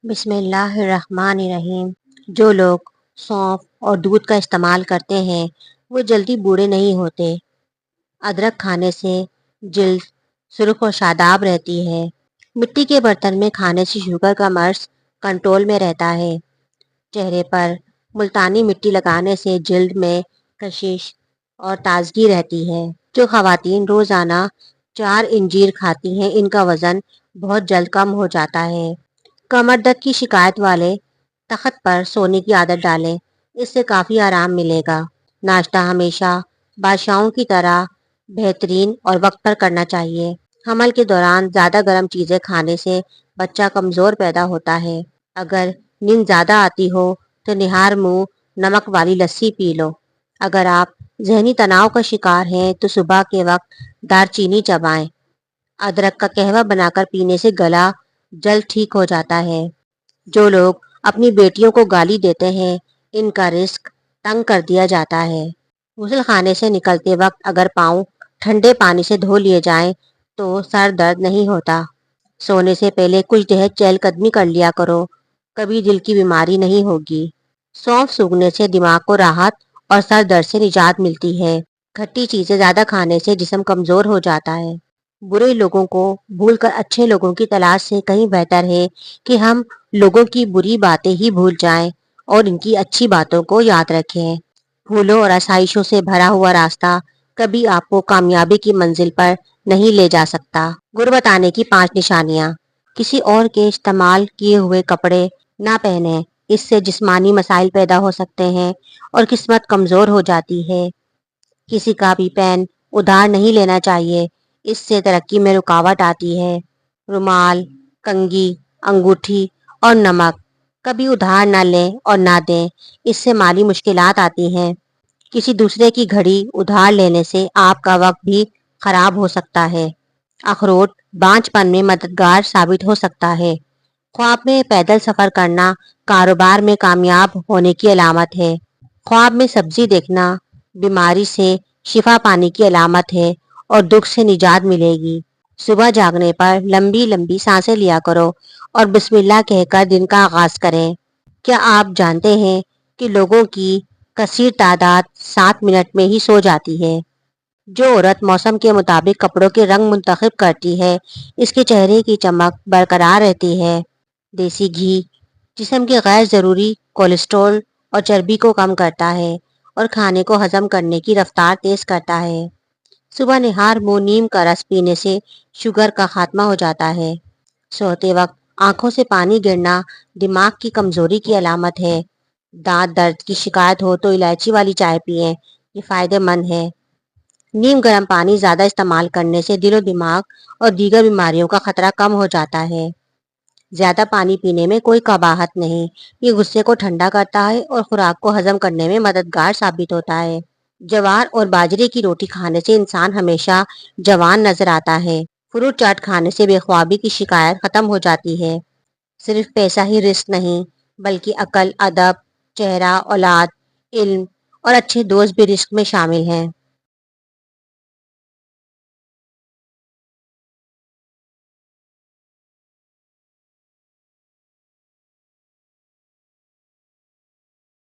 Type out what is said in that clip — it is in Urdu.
بسم اللہ الرحمن الرحیم۔ جو لوگ سونف اور دودھ کا استعمال کرتے ہیں وہ جلدی بوڑھے نہیں ہوتے۔ ادرک کھانے سے جلد سرخ اور شاداب رہتی ہے۔ مٹی کے برتن میں کھانے سے شوگر کا مرض کنٹرول میں رہتا ہے۔ چہرے پر ملتانی مٹی لگانے سے جلد میں کشش اور تازگی رہتی ہے۔ جو خواتین روزانہ 4 انجیر کھاتی ہیں ان کا وزن بہت جلد کم ہو جاتا ہے۔ کمر درد کی شکایت والے تخت پر سونے کی عادت ڈالیں، اس سے کافی آرام ملے گا۔ ناشتہ ہمیشہ بادشاہوں کی طرح بہترین اور وقت پر کرنا چاہیے۔ حمل کے دوران زیادہ گرم چیزیں کھانے سے بچہ کمزور پیدا ہوتا ہے۔ اگر نیند زیادہ آتی ہو تو نہار منہ نمک والی لسی پی لو۔ اگر آپ ذہنی تناؤ کا شکار ہیں تو صبح کے وقت دار چینی چبائیں۔ ادرک کا قہوہ بنا کر پینے سے گلا جلد ٹھیک ہو جاتا ہے۔ جو لوگ اپنی بیٹیوں کو گالی دیتے ہیں ان کا رزق تنگ کر دیا جاتا ہے۔ غسل خانے سے نکلتے وقت اگر پاؤں ٹھنڈے پانی سے دھو لیے جائیں تو سر درد نہیں ہوتا۔ سونے سے پہلے کچھ دیر چہل قدمی کر لیا کرو، کبھی دل کی بیماری نہیں ہوگی۔ سونف سونگھنے سے دماغ کو راحت اور سر درد سے نجات ملتی ہے۔ کھٹی چیزیں زیادہ کھانے سے جسم کمزور ہو جاتا ہے۔ برے لوگوں کو بھول کر اچھے لوگوں کی تلاش سے کہیں بہتر ہے کہ ہم لوگوں کی بری باتیں ہی بھول جائیں اور ان کی اچھی باتوں کو یاد رکھیں۔ پھولوں اور آسائشوں سے بھرا ہوا راستہ کبھی آپ کو کامیابی کی منزل پر نہیں لے جا سکتا۔ غربت آنے کی 5 نشانیاں۔ کسی اور کے استعمال کیے ہوئے کپڑے نہ پہنیں، اس سے جسمانی مسائل پیدا ہو سکتے ہیں اور قسمت کمزور ہو جاتی ہے۔ کسی کا بھی پین ادھار نہیں لینا چاہیے، اس سے ترقی میں رکاوٹ آتی ہے۔ رومال، کنگھی، انگوٹھی اور نمک کبھی ادھار نہ لیں اور نہ دیں، اس سے مالی مشکلات آتی ہیں۔ کسی دوسرے کی گھڑی ادھار لینے سے آپ کا وقت بھی خراب ہو سکتا ہے۔ اخروٹ بانجھ پن میں مددگار ثابت ہو سکتا ہے۔ خواب میں پیدل سفر کرنا کاروبار میں کامیاب ہونے کی علامت ہے۔ خواب میں سبزی دیکھنا بیماری سے شفا پانے کی علامت ہے اور دکھ سے نجات ملے گی۔ صبح جاگنے پر لمبی لمبی سانسیں لیا کرو اور بسم اللہ کہہ کر دن کا آغاز کریں۔ کیا آپ جانتے ہیں کہ لوگوں کی کثیر تعداد 7 منٹ میں ہی سو جاتی ہے؟ جو عورت موسم کے مطابق کپڑوں کے رنگ منتخب کرتی ہے اس کے چہرے کی چمک برقرار رہتی ہے۔ دیسی گھی جسم کے غیر ضروری کولیسٹرول اور چربی کو کم کرتا ہے اور کھانے کو ہضم کرنے کی رفتار تیز کرتا ہے۔ صبح نہار منہ نیم کا رس پینے سے شوگر کا خاتمہ ہو جاتا ہے۔ سوتے وقت آنکھوں سے پانی گرنا دماغ کی کمزوری کی علامت ہے۔ دانت درد کی شکایت ہو تو الائچی والی چائے پئیں، یہ فائدہ مند ہے۔ نیم گرم پانی زیادہ استعمال کرنے سے دل و دماغ اور دیگر بیماریوں کا خطرہ کم ہو جاتا ہے۔ زیادہ پانی پینے میں کوئی قباحت نہیں، یہ غصے کو ٹھنڈا کرتا ہے اور خوراک کو ہضم کرنے میں مددگار ثابت ہوتا ہے۔ جوار اور باجرے کی روٹی کھانے سے انسان ہمیشہ جوان نظر آتا ہے۔ فروٹ چاٹ کھانے سے بے خوابی کی شکایت ختم ہو جاتی ہے۔ صرف پیسہ ہی رزق نہیں بلکہ عقل، ادب، چہرہ، اولاد، علم اور اچھے دوست بھی رزق میں شامل ہیں۔